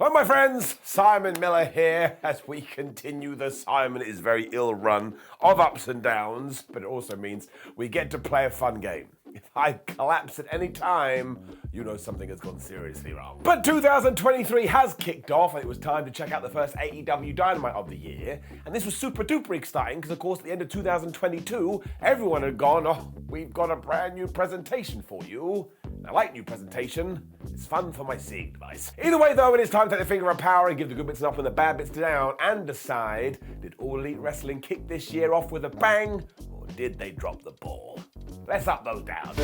Well, my friends, Simon Miller here as we continue the Simon is very ill run of ups and downs, but it also means we get to play a fun game. If I collapse at any time, you know something has gone seriously wrong. But 2023 has kicked off and it was time to check out the first AEW Dynamite of the year. And this was super duper exciting because of course at the end of 2022, everyone had gone, oh, we've got a brand new presentation for you. And I like new presentation. It's fun for my seeing device. Either way though, it is time to take the finger of power and give the good bits up and the bad bits down and decide, did All Elite Wrestling kick this year off with a bang or did they drop the ball? Let's up those down.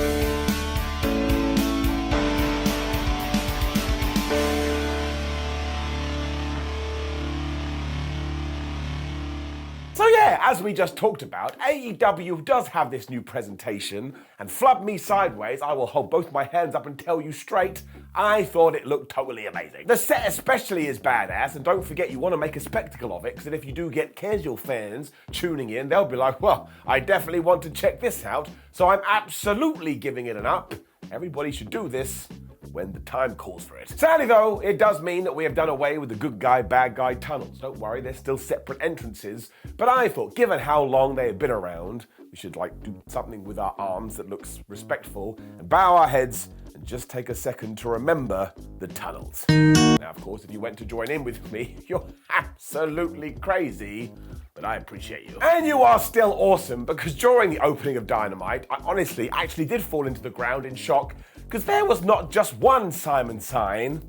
So yeah, as we just talked about, AEW does have this new presentation, and flub me sideways, I will hold both my hands up and tell you straight, I thought it looked totally amazing. The set especially is badass, and don't forget you want to make a spectacle of it, because if you do get casual fans tuning in, they'll be like, well, I definitely want to check this out, so I'm absolutely giving it an up. Everybody should do this when the time calls for it. Sadly though, it does mean that we have done away with the good guy, bad guy tunnels. Don't worry, they're still separate entrances, but I thought given how long they have been around, we should do something with our arms that looks respectful and bow our heads and just take a second to remember the tunnels. Now of course, if you went to join in with me, you're absolutely crazy, but I appreciate you. And you are still awesome because during the opening of Dynamite, I honestly actually did fall into the ground in shock because there was not just one Simon sign,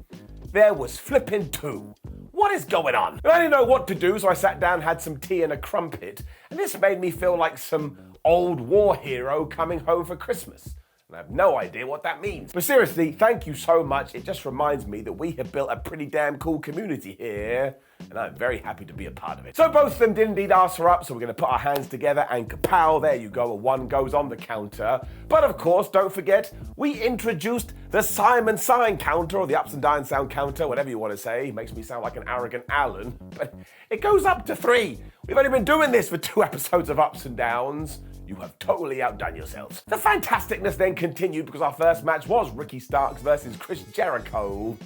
there was flipping two. What is going on? I didn't know what to do, so I sat down, had some tea and a crumpet, and this made me feel like some old war hero coming home for Christmas. And I have no idea what that means. But seriously, thank you so much. It just reminds me that we have built a pretty damn cool community here, and I'm very happy to be a part of it. So both of them did indeed ask her up, so we're going to put our hands together and kapow, there you go, a one goes on the counter. But of course, don't forget, we introduced the Simon sign counter, or the ups and downs sound counter, whatever you want to say. It makes me sound like an arrogant Allin, but it goes up to 3. We've only been doing this for 2 episodes of ups and downs. You have totally outdone yourselves. The fantasticness then continued because our first match was Ricky Starks versus Chris Jericho.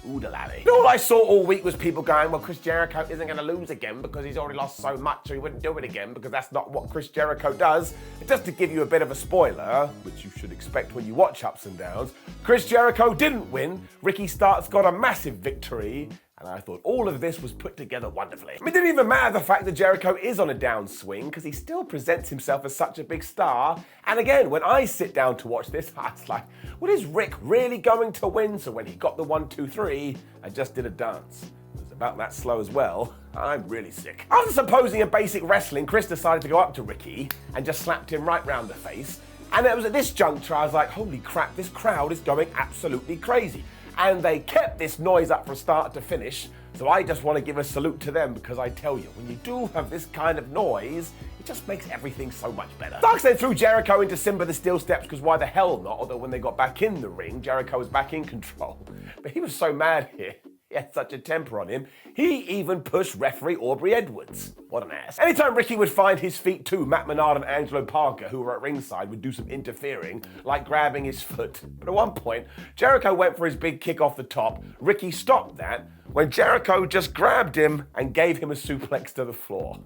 Oodalally. All I saw all week was people going, well, Chris Jericho isn't going to lose again because he's already lost so much, so he wouldn't do it again because that's not what Chris Jericho does. And just to give you a bit of a spoiler, which you should expect when you watch Ups and Downs, Chris Jericho didn't win. Ricky Starks got a massive victory. And I thought all of this was put together wonderfully. I mean, it didn't even matter the fact that Jericho is on a downswing because he still presents himself as such a big star. And again, when I sit down to watch this, I was like, well, is Rick really going to win? So when he got the 1, 2, 3, I just did a dance. It was about that slow as well. I'm really sick. After supposing a basic wrestling, Chris decided to go up to Ricky and just slapped him right round the face. And it was at this juncture I was like, holy crap, this crowd is going absolutely crazy. And they kept this noise up from start to finish, so I just want to give a salute to them because I tell you, when you do have this kind of noise, it just makes everything so much better. Starks then threw Jericho into Simba the Steel Steps because why the hell not, although when they got back in the ring, Jericho was back in control. But he was so mad here. He had such a temper on him, he even pushed referee Aubrey Edwards. What an ass. Anytime Ricky would find his feet too, Matt Menard and Angelo Parker, who were at ringside, would do some interfering, like grabbing his foot. But at one point, Jericho went for his big kick off the top. Ricky stopped that when Jericho just grabbed him and gave him a suplex to the floor.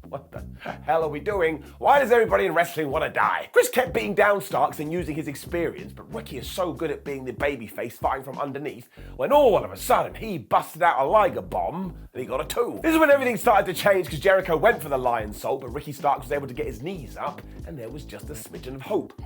What the hell are we doing? Why does everybody in wrestling want to die? Chris kept beating down Starks and using his experience, but Ricky is so good at being the babyface fighting from underneath, when all of a sudden he busted out a Liger bomb and he got a 2. This is when everything started to change because Jericho went for the Lion Salt, but Ricky Starks was able to get his knees up and there was just a smidgen of hope.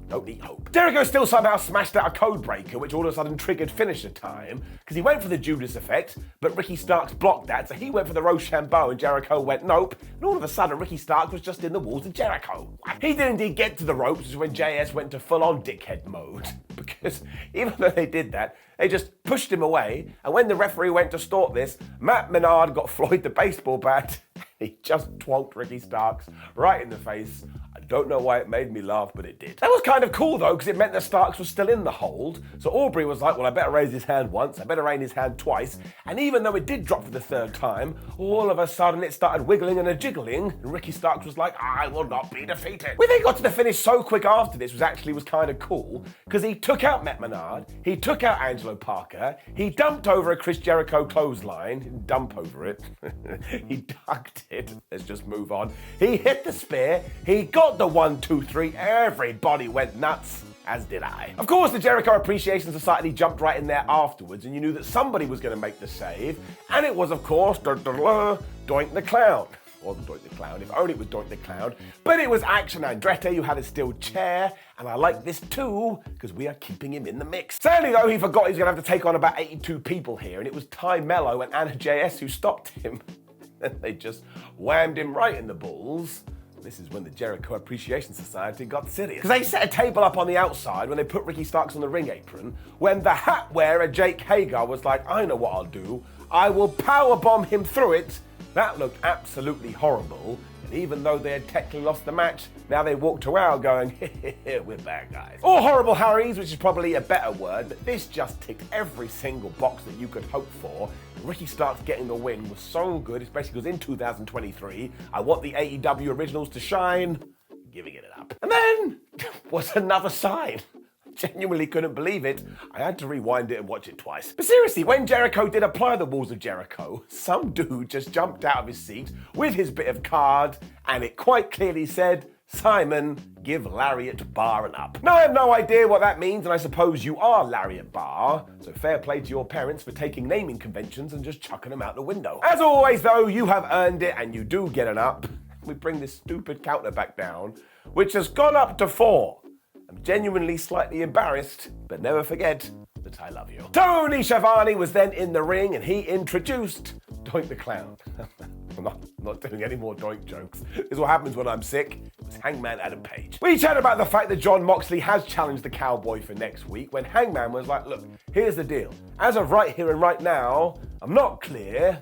Don't need hope. Jericho still somehow smashed out a code breaker, which all of a sudden triggered finisher time, because he went for the Judas effect, but Ricky Starks blocked that, so he went for the Rochambeau, and Jericho went nope, and all of a sudden Ricky Starks was just in the walls of Jericho. He did indeed get to the ropes, which is when JS went to full-on dickhead mode, because even though they did that, they just pushed him away, and when the referee went to stop this, Matt Menard got Floyd the baseball bat, he just twonked Ricky Starks right in the face. I Don't know why it made me laugh, but it did. That was kind of cool though, because it meant that Starks was still in the hold. So Aubrey was like, well, I better raise his hand once, I better raise his hand twice. And even though it did drop for the third time, all of a sudden it started wiggling and jiggling. And Ricky Starks was like, I will not be defeated. We then got to the finish so quick after this, was kind of cool, because he took out Matt Menard, he took out Angelo Parker, he dumped over a Chris Jericho clothesline, he didn't dump over it, he ducked it, let's just move on. He hit the spear, he got the 1, 2, 3, everybody went nuts. As did I. Of course, the Jericho Appreciation Society jumped right in there afterwards, and you knew that somebody was going to make the save, and it was, of course, Doink the Clown. Or the Doink the Clown, if only it was Doink the Clown. But it was Action Andretti who had a steel chair, and I like this too, because we are keeping him in the mix. Sadly though, he forgot he was going to have to take on about 82 people here, and it was Ty Mello and Anna JS who stopped him. And they just whammed him right in the balls. This is when the Jericho Appreciation Society got serious. Because they set a table up on the outside when they put Ricky Starks on the ring apron, when the hat wearer Jake Hager was like, I know what I'll do. I will powerbomb him through it. That looked absolutely horrible. And even though they had technically lost the match, now they walked around going, we're bad guys. Or Horrible Harry's, which is probably a better word, but this just ticked every single box that you could hope for. Ricky Starks getting the win was so good, especially because in 2023, I want the AEW originals to shine, giving it up. And then was another sign. Genuinely couldn't believe it. I had to rewind it and watch it twice. But seriously, when Jericho did apply the walls of Jericho, some dude just jumped out of his seat with his bit of card, and it quite clearly said, Simon, give Lariat Bar an up. Now, I have no idea what that means, and I suppose you are Lariat Bar, so fair play to your parents for taking naming conventions and just chucking them out the window. As always, though, you have earned it, and you do get an up. We bring this stupid counter back down, which has gone up to 4. I'm genuinely slightly embarrassed, but never forget that I love you. Tony Schiavone was then in the ring, and he introduced Doink the Clown. I'm not doing any more Doink jokes. This is what happens when I'm sick. It was Hangman Adam Page. We chatted about the fact that Jon Moxley has challenged the Cowboy for next week, when Hangman was like, look, here's the deal. As of right here and right now, I'm not clear.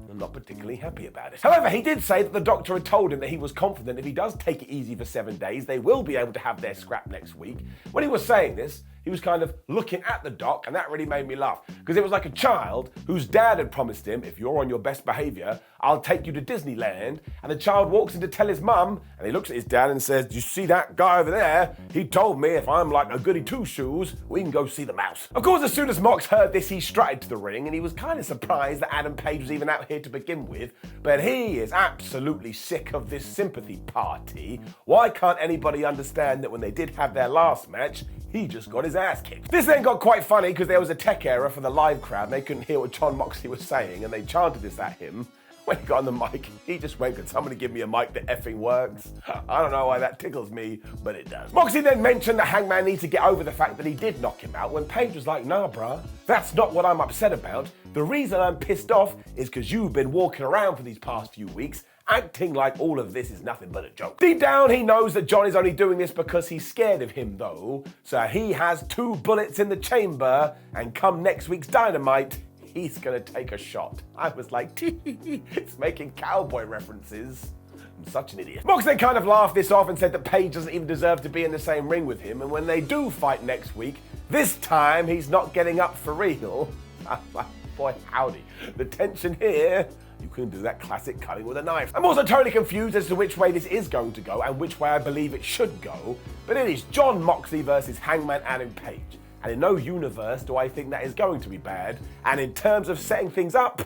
I'm not particularly happy about it. However, he did say that the doctor had told him that he was confident if he does take it easy for 7 days, they will be able to have their scrap next week. When he was saying this, he was kind of looking at the doc, and that really made me laugh. Because it was like a child whose dad had promised him, if you're on your best behavior, I'll take you to Disneyland. And the child walks in to tell his mum, and he looks at his dad and says, do you see that guy over there? He told me if I'm like a goody two-shoes, we can go see the mouse. Of course, as soon as Mox heard this, he strutted to the ring, and he was kind of surprised that Adam Page was even out here to begin with. But he is absolutely sick of this sympathy party. Why can't anybody understand that when they did have their last match, he just got his ass kicked? This then got quite funny because there was a tech error for the live crowd and they couldn't hear what Jon Moxley was saying, and they chanted this at him. When he got on the mic, he just went, could somebody give me a mic that effing works? I don't know why that tickles me, but it does. Moxley then mentioned that Hangman needs to get over the fact that he did knock him out, when Page was like, nah, bruh, that's not what I'm upset about. The reason I'm pissed off is because you've been walking around for these past few weeks acting like all of this is nothing but a joke. Deep down, he knows that Jon is only doing this because he's scared of him, though. So he has 2 bullets in the chamber, and come next week's Dynamite, he's gonna take a shot. I was like, it's making cowboy references. I'm such an idiot. Mox then kind of laughed this off and said that Page doesn't even deserve to be in the same ring with him, and when they do fight next week, this time he's not getting up for real. I'm like, boy, howdy. The tension here. You can do that classic cutting with a knife. I'm also totally confused as to which way this is going to go and which way I believe it should go, but it is Jon Moxley versus Hangman Adam Page. And in no universe do I think that is going to be bad. And in terms of setting things up,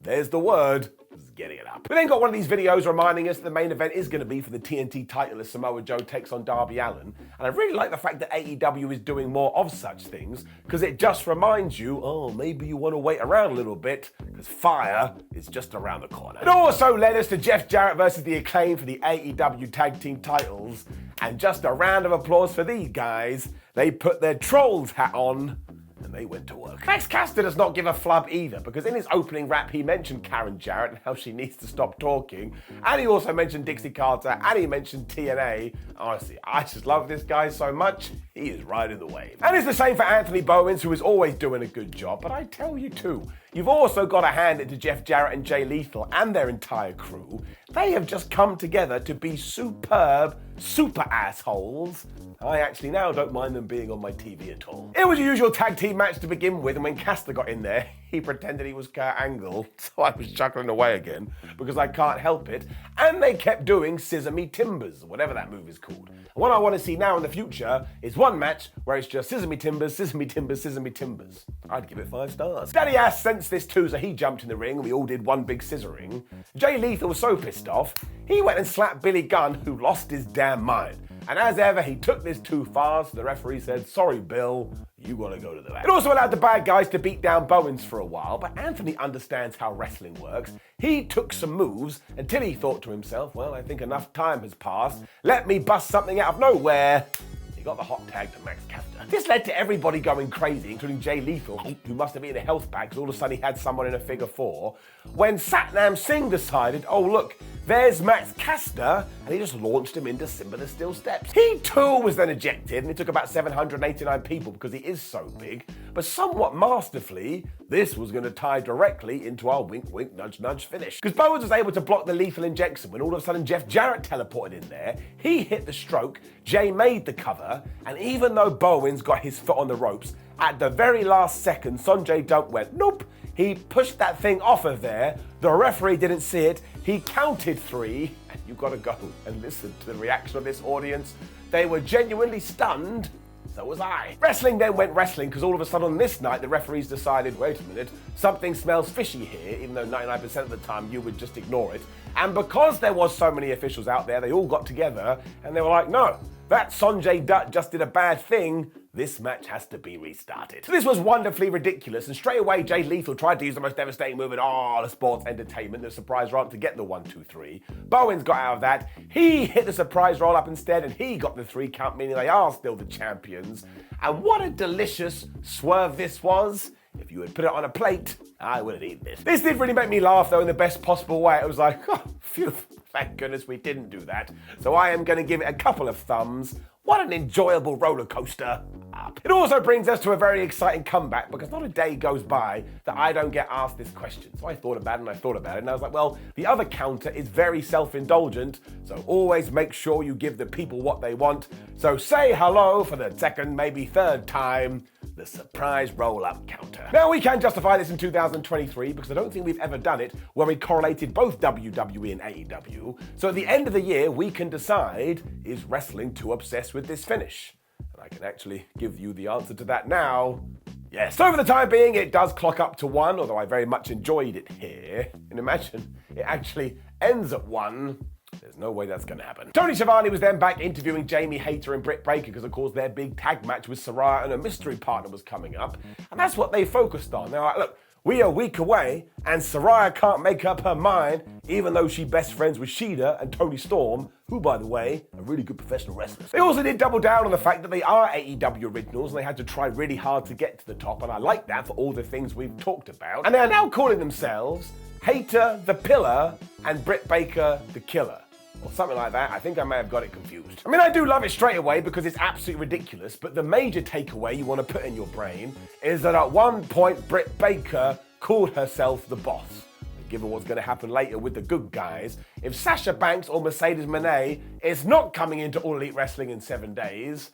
there's the word. Getting it up. We then got one of these videos reminding us that the main event is going to be for the TNT title as Samoa Joe takes on Darby Allin. And I really like the fact that AEW is doing more of such things, because it just reminds you, oh, maybe you want to wait around a little bit, because fire is just around the corner. It also led us to Jeff Jarrett versus the Acclaimed for the AEW tag team titles. And just a round of applause for these guys. They put their Trolls hat on, and they went to work. Max Caster does not give a flub either, because in his opening rap he mentioned Karen Jarrett and how she needs to stop talking, and he also mentioned Dixie Carter, and he mentioned TNA. Honestly, I just love this guy so much. He is riding the wave. And it's the same for Anthony Bowens, who is always doing a good job, but I tell you too, you've also got to hand it to Jeff Jarrett and Jay Lethal and their entire crew. They have just come together to be superb super assholes, I actually now don't mind them being on my TV at all. It was a usual tag team match to begin with, and when Caster got in there, he pretended he was Kurt Angle, so I was chuckling away again, because I can't help it, and they kept doing Scissor Me Timbers, whatever that move is called. And what I want to see now in the future is one match where it's just Scissor Me Timbers, Scissor Me Timbers, Scissor Me Timbers. I'd give it 5 stars. Daddy Ass sensed this too, so he jumped in the ring, and we all did one big scissoring. Jay Lethal was so pissed off, he went and slapped Billy Gunn, who lost his damn mind. And as ever, he took this too far, so the referee said, sorry, Bill, you gotta go to the back. It also allowed the bad guys to beat down Bowens for a while, but Anthony understands how wrestling works. He took some moves until he thought to himself, well, I think enough time has passed. Let me bust something out of nowhere. He got the hot tag to Max Caster. This led to everybody going crazy, including Jay Lethal, who must have eaten a health pack because all of a sudden he had someone in a figure 4. When Satnam Singh decided, oh look, there's Max Caster, and he just launched him into Simba the Steel Steps. He too was then ejected, and it took about 789 people because he is so big, but somewhat masterfully, this was going to tie directly into our wink wink nudge nudge finish. Because Bowens was able to block the lethal injection when all of a sudden Jeff Jarrett teleported in there, he hit the stroke, Jay made the cover, and even though Bowens got his foot on the ropes, at the very last second, Sonjay Dutt went, nope. He pushed that thing off of there, the referee didn't see it, he counted 3, and you gotta go and listen to the reaction of this audience. They were genuinely stunned, so was I. Wrestling then went wrestling, because all of a sudden on this night, the referees decided, wait a minute, something smells fishy here, even though 99% of the time you would just ignore it. And because there was so many officials out there, they all got together, and they were like, no, that Sonjay Dutt just did a bad thing, this match has to be restarted. So this was wonderfully ridiculous, and straight away Jay Lethal tried to use the most devastating move in all the sports entertainment, the surprise roll-up to get the 1, 2, 3. Bowens got out of that, he hit the surprise roll-up instead, and he got the 3 count, meaning they are still the champions. And what a delicious swerve this was. If you had put it on a plate, I would have eaten this. This did really make me laugh though in the best possible way. It was like, oh, phew, thank goodness we didn't do that. So I am going to give it a couple of thumbs. What an enjoyable roller coaster. Up. It also brings us to a very exciting comeback because not a day goes by that I don't get asked this question. So I thought about it and I thought about it and I was like, well, the other counter is very self-indulgent, so always make sure you give the people what they want. So say hello for the second, maybe third time, the surprise roll-up counter. Now we can justify this in 2023 because I don't think we've ever done it where we correlated both WWE and AEW. So at the end of the year, we can decide, is wrestling too obsessed with this finish? And I can actually give you the answer to that now. Yes. So for the time being, it does clock up to 1, although I very much enjoyed it here. And imagine it actually ends at 1. There's no way that's going to happen. Tony Schiavone was then back interviewing Jamie Hayter and Britt Baker because, of course, their big tag match with Saraya and a mystery partner was coming up. And that's what they focused on. They're like, look, we are a week away and Saraya can't make up her mind, even though she's best friends with Shida and Tony Storm, who, by the way, are really good professional wrestlers. They also did double down on the fact that they are AEW originals and they had to try really hard to get to the top, and I like that for all the things we've talked about. And they are now calling themselves Hayter the Pillar and Britt Baker the Killer. Or something like that. I think I may have got it confused. I mean, I do love it straight away because it's absolutely ridiculous, but the major takeaway you want to put in your brain is that at one point, Britt Baker called herself the boss. And given what's going to happen later with the good guys, if Sasha Banks or Mercedes Moné is not coming into All Elite Wrestling in 7 days,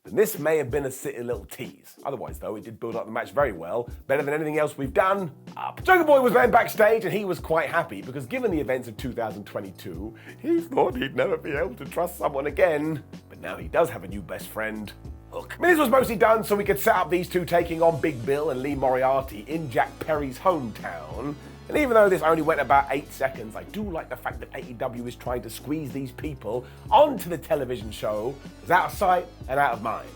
then this may have been a silly little tease. Otherwise, though, it did build up the match very well. Better than anything else we've done. Up. Jungle Boy was then backstage, and he was quite happy because given the events of 2022, he thought he'd never be able to trust someone again. But now he does have a new best friend, Hook. I mean, this was mostly done so we could set up these two taking on Big Bill and Lee Moriarty in Jack Perry's hometown. And even though this only went about 8 seconds, I do like the fact that AEW is trying to squeeze these people onto the television show. It's out of sight and out of mind.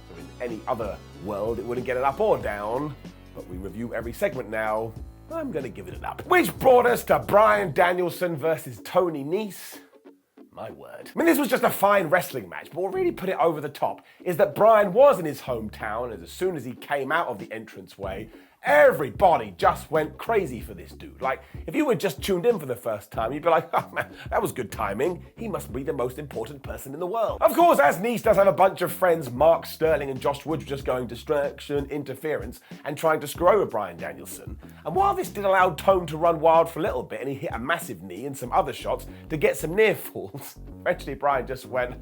So in any other world, it wouldn't get it up or down. But we review every segment now. I'm going to give it an up. Which brought us to Bryan Danielson versus Tony Nese. My word. I mean, this was just a fine wrestling match, but what really put it over the top is that Bryan was in his hometown, and as soon as he came out of the entranceway, Everybody just went crazy for this dude. Like, if you were just tuned in for the first time, you'd be like, oh man, that was good timing. He must be the most important person in the world. Of course, as Nice does have a bunch of friends, Mark Sterling and Josh Woods just going distraction, interference, and trying to screw over Bryan Danielson. And while this did allow Tone to run wild for a little bit, and he hit a massive knee and some other shots to get some near falls, eventually Bryan just went,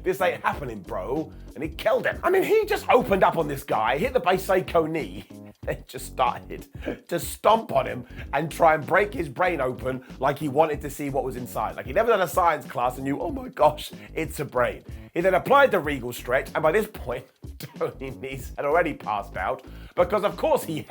this ain't happening, bro, and he killed him. I mean, he just opened up on this guy, hit the Beiseiko knee, then just started to stomp on him and try and break his brain open like he wanted to see what was inside. Like he'd never done a science class and knew, oh my gosh, it's a brain. He then applied the Regal stretch, and by this point, Tony Nese had already passed out because of course he'd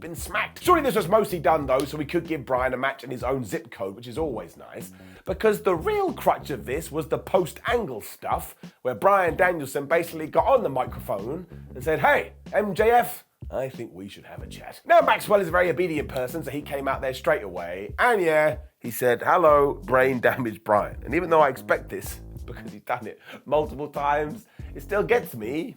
been smacked. Surely this was mostly done though so we could give Bryan a match in his own zip code, which is always nice, because the real crutch of this was the post-angle stuff where Bryan Danielson basically got on the microphone and said, hey, MJF, I think we should have a chat. Now, Maxwell is a very obedient person, so he came out there straight away. And yeah, he said, hello, brain damaged Bryan. And even though I expect this, because he's done it multiple times, it still gets me.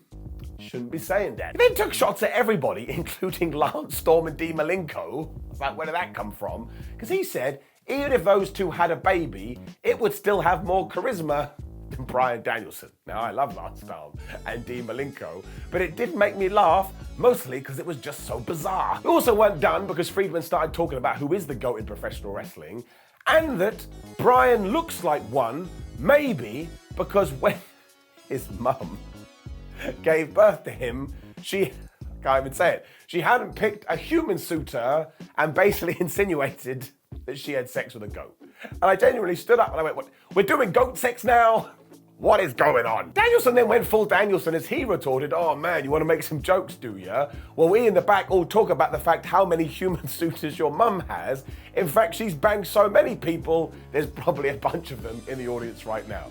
Shouldn't be saying that. He then took shots at everybody, including Lance Storm and Dean Malenko. I was like, where did that come from? Because he said, even if those two had a baby, it would still have more charisma than Bryan Danielson. Now, I love Lance Storm and Dean Malenko, but it did make me laugh, mostly because it was just so bizarre. We also weren't done because Friedman started talking about who is the GOAT in professional wrestling, and that Bryan looks like one, maybe because when his mum gave birth to him, she, can't even say it, she hadn't picked a human suitor and basically insinuated that she had sex with a goat. And I genuinely stood up and I went, what, we're doing goat sex now? What is going on? Danielson then went full Danielson as he retorted, oh man, you want to make some jokes, do ya? Well, we in the back all talk about the fact how many human suitors your mum has. In fact, she's banged so many people, there's probably a bunch of them in the audience right now.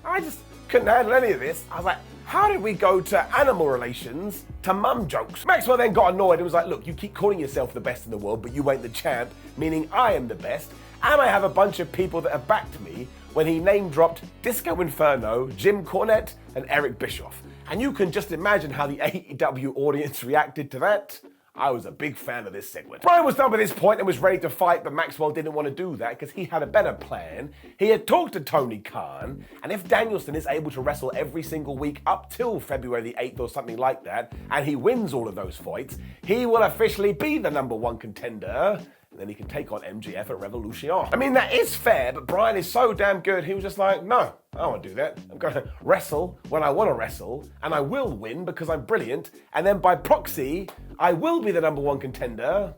I just couldn't handle any of this. I was like, how did we go to animal relations to mum jokes? Maxwell then got annoyed and was like, look, you keep calling yourself the best in the world, but you ain't the champ, meaning I am the best, and I have a bunch of people that have backed me, when he name-dropped Disco Inferno, Jim Cornette, and Eric Bischoff. And you can just imagine how the AEW audience reacted to that. I was a big fan of this segment. Bryan was done by this point and was ready to fight, but Maxwell didn't want to do that because he had a better plan. He had talked to Tony Khan, and if Danielson is able to wrestle every single week up till February the 8th or something like that, and he wins all of those fights, he will officially be the #1 contender. And then he can take on MJF at Revolution. I mean, that is fair, but Bryan is so damn good, he was just like, no, I don't want to do that. I'm going to wrestle when I want to wrestle, and I will win because I'm brilliant, and then by proxy, I will be the #1 contender,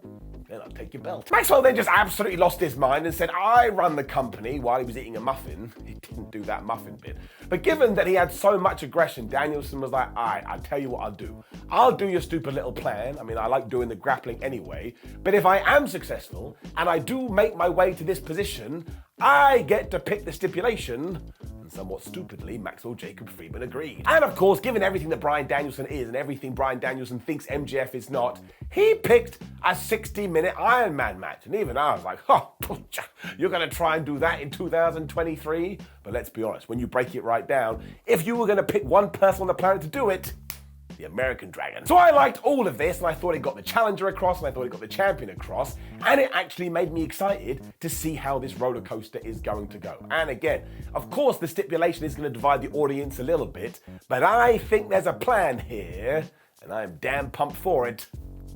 then I'll take your belt. Maxwell then just absolutely lost his mind and said, I run the company, while he was eating a muffin. He didn't do that muffin bit. But given that he had so much aggression, Danielson was like, all right, I'll tell you what I'll do. I'll do your stupid little plan. I mean, I like doing the grappling anyway. But if I am successful, and I do make my way to this position, I get to pick the stipulation. And somewhat stupidly, Maxwell Jacob Friedman agreed. And of course, given everything that Bryan Danielson is and everything Bryan Danielson thinks MJF is not, he picked a 60-minute Iron Man match. And even I was like, oh, you're going to try and do that in 2023? But let's be honest, when you break it right down, if you were going to pick one person on the planet to do it, the American Dragon. So I liked all of this, and I thought it got the challenger across, and I thought it got the champion across, and it actually made me excited to see how this roller coaster is going to go. And again, of course, the stipulation is going to divide the audience a little bit, but I think there's a plan here, and I'm damn pumped for it.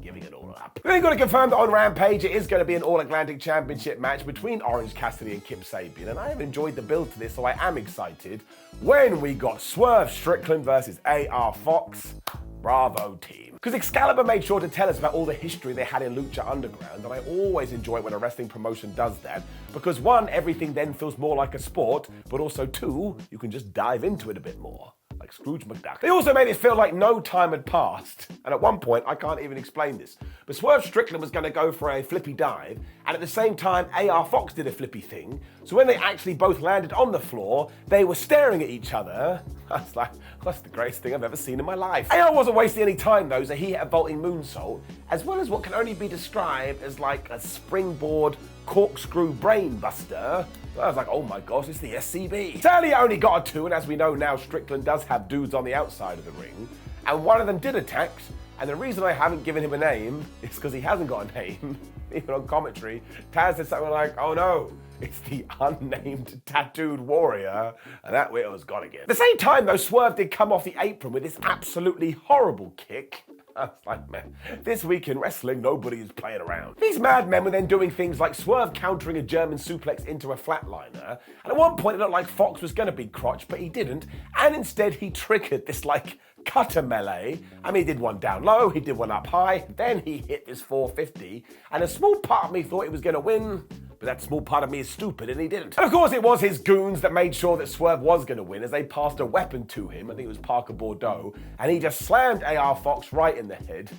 Giving it all up. Then got to confirm that on Rampage it is going to be an All-Atlantic Championship match between Orange Cassidy and Kip Sabian, and I have enjoyed the build to this, so I am excited. When we got Swerve Strickland versus AR Fox, bravo team. Because Excalibur made sure to tell us about all the history they had in Lucha Underground, and I always enjoy it when a wrestling promotion does that, because one, everything then feels more like a sport, but also two, you can just dive into it a bit more. Like Scrooge McDuck. They also made it feel like no time had passed. And at one point, I can't even explain this, but Swerve Strickland was going to go for a flippy dive, and at the same time, AR Fox did a flippy thing. So when they actually both landed on the floor, they were staring at each other. I was like, that's the greatest thing I've ever seen in my life. AR wasn't wasting any time though, so he hit a vaulting moonsault, as well as what can only be described as like a springboard corkscrew brain buster. I was like, oh my gosh, it's the SCB. Sadly, I only got a 2, and as we know now, Strickland does have dudes on the outside of the ring, and one of them did attack, And the reason I haven't given him a name is because he hasn't got a name. Even on commentary, Taz said something like, oh no, it's the unnamed tattooed warrior, and that Whitter's gone again. At the same time though, Swerve did come off the apron with this absolutely horrible kick. I was like, man, this week in wrestling, nobody is playing around. These madmen were then doing things like Swerve countering a German suplex into a flatliner, and at one point it looked like Fox was going to beat Crotch, but he didn't, and instead he triggered this like cutter melee. I mean, he did one down low, he did one up high, then he hit this 450, and a small part of me thought he was going to win, but that small part of me is stupid and he didn't. And of course it was his goons that made sure that Swerve was going to win as they passed a weapon to him, I think it was Parker Bordeaux, and he just slammed AR Fox right in the head.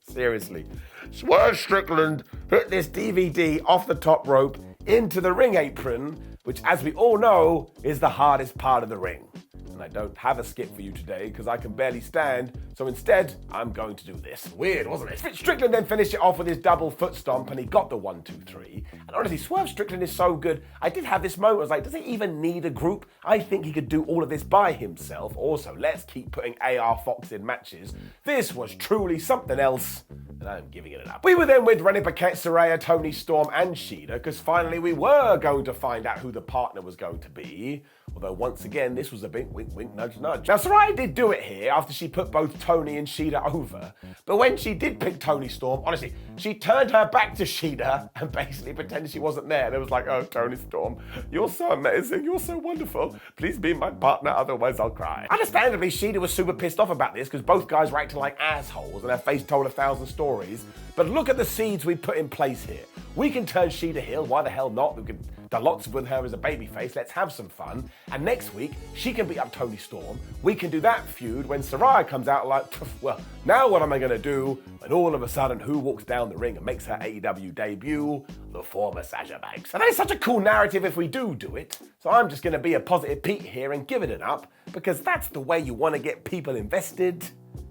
Seriously, Swerve Strickland hit this DVD off the top rope into the ring apron, which as we all know is the hardest part of the ring. And I don't have a skip for you today because I can barely stand, so instead, I'm going to do this. Weird, wasn't it? Strickland then finished it off with his double foot stomp and he got the 1, 2, 3. And honestly, Swerve Strickland is so good. I did have this moment, I was like, does he even need a group? I think he could do all of this by himself. Also, let's keep putting AR Fox in matches. This was truly something else, and I'm giving it up. We were then with Renee Paquette, Saraya, Toni Storm, and Shida, because finally we were going to find out who the partner was going to be. Although once again, this was a big wink, wink, nudge, nudge. Now, Saraya did do it here after she put both Toni and Shida over. But when she did pick Toni Storm, honestly, she turned her back to Shida and basically pretended she wasn't there. And it was like, oh, Toni Storm, you're so amazing, you're so wonderful. Please be my partner, otherwise I'll cry. Understandably, Shida was super pissed off about this because both guys were acting like assholes and her face told 1,000 stories. But look at the seeds we put in place here. We can turn Shida heel, why the hell not? We can do lots with her as a babyface, let's have some fun. And next week, she can beat up Toni Storm. We can do that feud when Saraya comes out like, well, now what am I gonna do? And all of a sudden, who walks down the ring and makes her AEW debut? The former Sasha Banks. And that is such a cool narrative if we do it. So I'm just gonna be a positive Pete here and give it an up, because that's the way you wanna get people invested.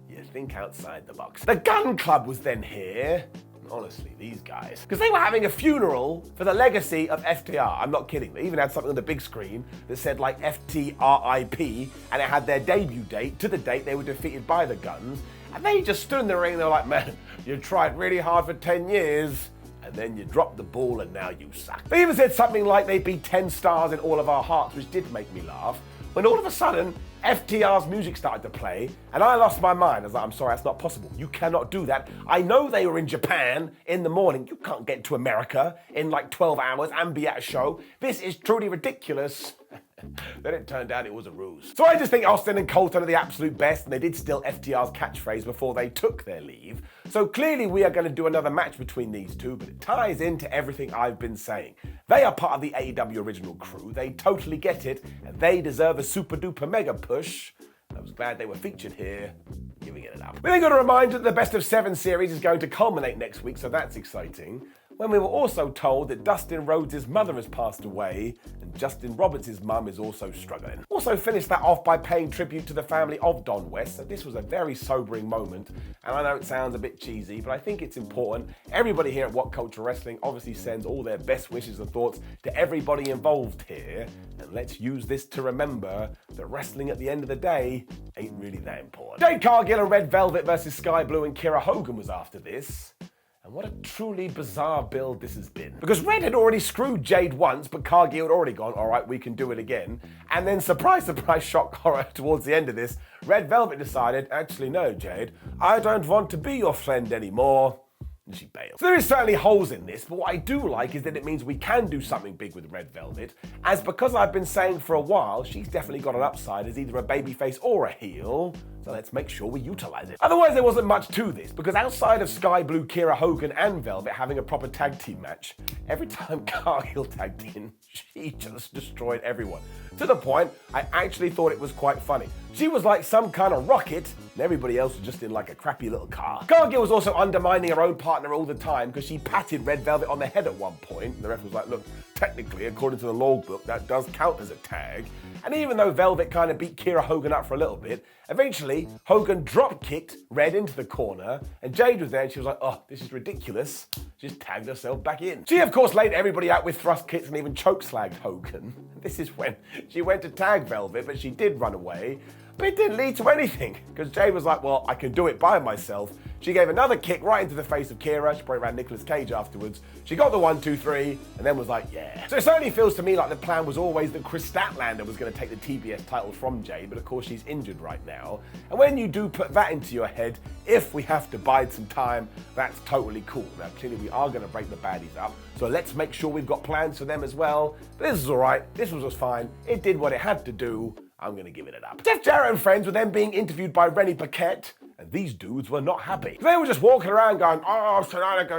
You think outside the box. The Gun Club was then here. Honestly, these guys. Because they were having a funeral for the legacy of FTR. I'm not kidding. They even had something on the big screen that said like FTRIP, and it had their debut date to the date they were defeated by the Guns. And they just stood in the ring and they were like, man, you tried really hard for 10 years. And then you dropped the ball and now you suck. They even said something like they'd be 10 stars in all of our hearts, which did make me laugh. When all of a sudden, FTR's music started to play, and I lost my mind. I was like, I'm sorry, that's not possible. You cannot do that. I know they were in Japan in the morning. You can't get to America in like 12 hours and be at a show. This is truly ridiculous. Then it turned out it was a ruse. So I just think Austin and Colton are the absolute best, and they did steal FTR's catchphrase before they took their leave. So clearly we are going to do another match between these two, but it ties into everything I've been saying. They are part of the AEW original crew, they totally get it, and they deserve a super duper mega push. I was glad they were featured here, giving it an up. We then got a reminder that the Best of 7 series is going to culminate next week, so that's exciting. When we were also told that Dustin Rhodes' mother has passed away and Justin Roberts' mum is also struggling. Also finished that off by paying tribute to the family of Don West, so this was a very sobering moment, and I know it sounds a bit cheesy, but I think it's important. Everybody here at WhatCulture Wrestling obviously sends all their best wishes and thoughts to everybody involved here, and let's use this to remember that wrestling at the end of the day ain't really that important. Jade Cargill and Red Velvet versus Skye Blue and Kiera Hogan was after this. And what a truly bizarre build this has been. Because Red had already screwed Jade once, but Cargill had already gone, all right, we can do it again. And then surprise, surprise, shock horror, towards the end of this, Red Velvet decided, actually no, Jade, I don't want to be your friend anymore. And she bailed. So there is certainly holes in this, but what I do like is that it means we can do something big with Red Velvet, as because I've been saying for a while, she's definitely got an upside as either a babyface or a heel, so let's make sure we utilize it. Otherwise, there wasn't much to this, because outside of Skye Blue, Kiera Hogan, and Velvet having a proper tag team match, every time Cargill tagged in, she just destroyed everyone. To the point, I actually thought it was quite funny. She was like some kind of rocket, and everybody else was just in like a crappy little car. Cargill was also undermining her own partner all the time because she patted Red Velvet on the head at one point. The ref was like, look, technically, according to the logbook, that does count as a tag. And even though Velvet kind of beat Kiera Hogan up for a little bit, eventually Hogan drop-kicked Red into the corner, and Jade was there and she was like, oh, this is ridiculous. She just tagged herself back in. She, of course, laid everybody out with thrust kicks and even choke-slagged Hogan. This is when she went to tag Velvet, but she did run away. But it didn't lead to anything, because Jade was like, well, I can do it by myself. She gave another kick right into the face of Kiera. She probably ran Nicolas Cage afterwards. She got the 1, 2, 3, and then was like, yeah. So it certainly feels to me like the plan was always that Chris Statlander was going to take the TBS title from Jade, but of course she's injured right now. And when you do put that into your head, if we have to bide some time, that's totally cool. Now, clearly we are going to break the baddies up, so let's make sure we've got plans for them as well. But this is all right. This was fine. It did what it had to do. I'm going to give it up. Jeff Jarrett and friends were then being interviewed by Rennie Paquette, and these dudes were not happy. They were just walking around going, oh,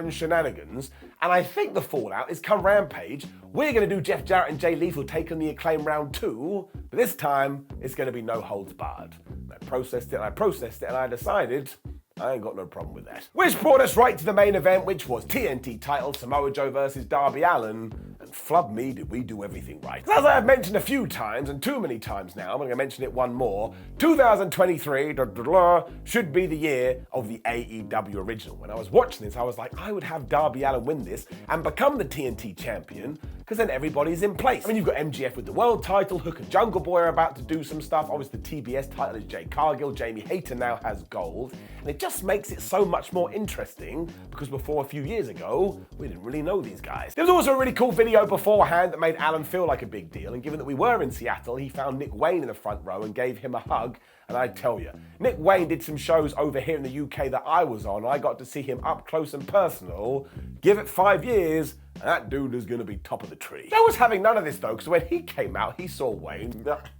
shenanigans. And I think the fallout is come Rampage, we're going to do Jeff Jarrett and Jay Lethal take on the Acclaim round 2, but this time it's going to be no holds barred. And I processed it, and I decided I ain't got no problem with that. Which brought us right to the main event, which was TNT title, Samoa Joe versus Darby Allin. And flub me, did we do everything right. As I have mentioned a few times, and too many times now, I'm going to mention it one more, 2023 should be the year of the AEW original. When I was watching this, I was like, I would have Darby Allin win this and become the TNT champion, because then everybody's in place. I mean, you've got MGF with the world title, Hook and Jungle Boy are about to do some stuff. Obviously, the TBS title is Jade Cargill, Jamie Hayter now has gold, and it just makes it so much more interesting, because before a few years ago, we didn't really know these guys. There was also a really cool video beforehand that made Allin feel like a big deal, and given that we were in Seattle, he found Nick Wayne in the front row and gave him a hug. And I tell you, Nick Wayne did some shows over here in the UK that I was on. I got to see him up close and personal. Give it 5 years, and that dude is going to be top of the tree. I was having none of this though, because when he came out, he saw Wayne,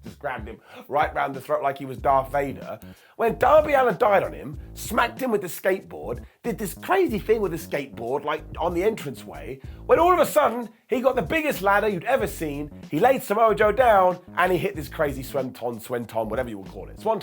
just grabbed him right round the throat like he was Darth Vader. When Darby Allin died on him, smacked him with the skateboard, did this crazy thing with the skateboard, like on the entranceway, when all of a sudden, he got the biggest ladder you'd ever seen, he laid Samoa Joe down, and he hit this crazy swenton, whatever you would call it. Swenton,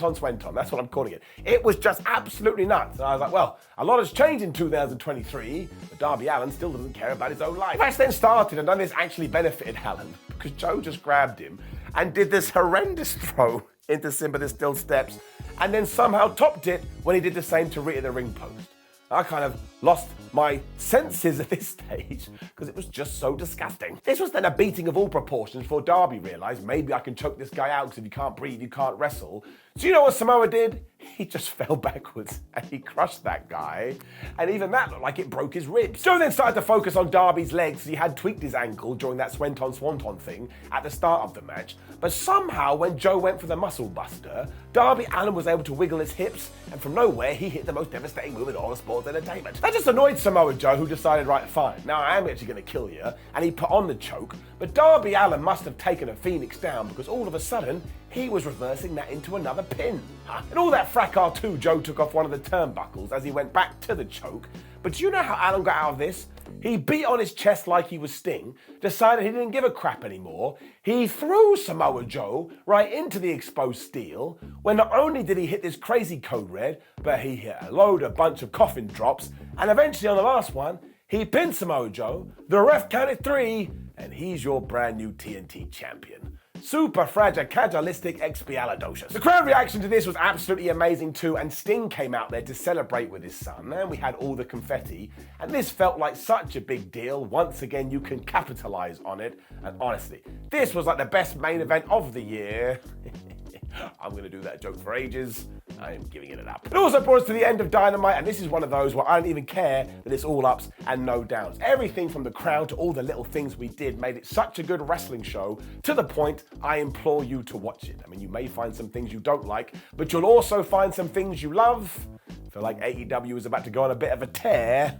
that's what I'm calling it. It was just absolutely nuts. And I was like, well, a lot has changed in 2023, but Darby Allin still doesn't care about his own life. The match then started, and none of this actually benefited Allin, because Joe just grabbed him and did this horrendous throw into Sympathetic Steel Steps, and then somehow topped it when he did the same to Rita the ring post. I kind of lost my senses at this stage because it was just so disgusting. This was then a beating of all proportions before Darby realised maybe I can choke this guy out because if you can't breathe, you can't wrestle. So you know what Samoa did? He just fell backwards and he crushed that guy. And even that looked like it broke his ribs. Joe then started to focus on Darby's legs as he had tweaked his ankle during that swanton thing at the start of the match. But somehow when Joe went for the muscle buster, Darby Allin was able to wiggle his hips, and from nowhere he hit the most devastating move in all of sports entertainment. That just annoyed Samoa Joe, who decided, right, fine, now I am actually going to kill you, and he put on the choke. But Darby Allin must have taken a Phoenix down, because all of a sudden he was reversing that into another pin. And all that fracas too, Joe took off one of the turnbuckles as he went back to the choke. But do you know how Allin got out of this? He beat on his chest like he was Sting, decided he didn't give a crap anymore. He threw Samoa Joe right into the exposed steel, when not only did he hit this crazy code red, but he hit a bunch of coffin drops, and eventually on the last one, he pinned Samoa Joe, the ref counted 3, and he's your brand new TNT champion. Super fragilistic expialidocious. The crowd reaction to this was absolutely amazing too, and Sting came out there to celebrate with his son, and we had all the confetti, and this felt like such a big deal. Once again, you can capitalize on it, and honestly, this was like the best main event of the year. I'm going to do that joke for ages. I am giving it up. It also brought us to the end of Dynamite, and this is one of those where I don't even care that it's all ups and no downs. Everything from the crowd to all the little things we did made it such a good wrestling show, to the point I implore you to watch it. I mean, you may find some things you don't like, but you'll also find some things you love. I feel like AEW is about to go on a bit of a tear,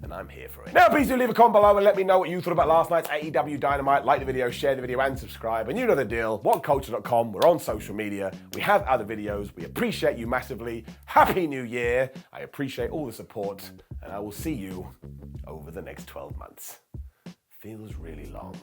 and I'm here for it. Now, please do leave a comment below and let me know what you thought about last night's AEW Dynamite. Like the video, share the video, and subscribe. And you know the deal, WhatCulture.com. We're on social media. We have other videos. We appreciate you massively. Happy New Year. I appreciate all the support, and I will see you over the next 12 months. Feels really long.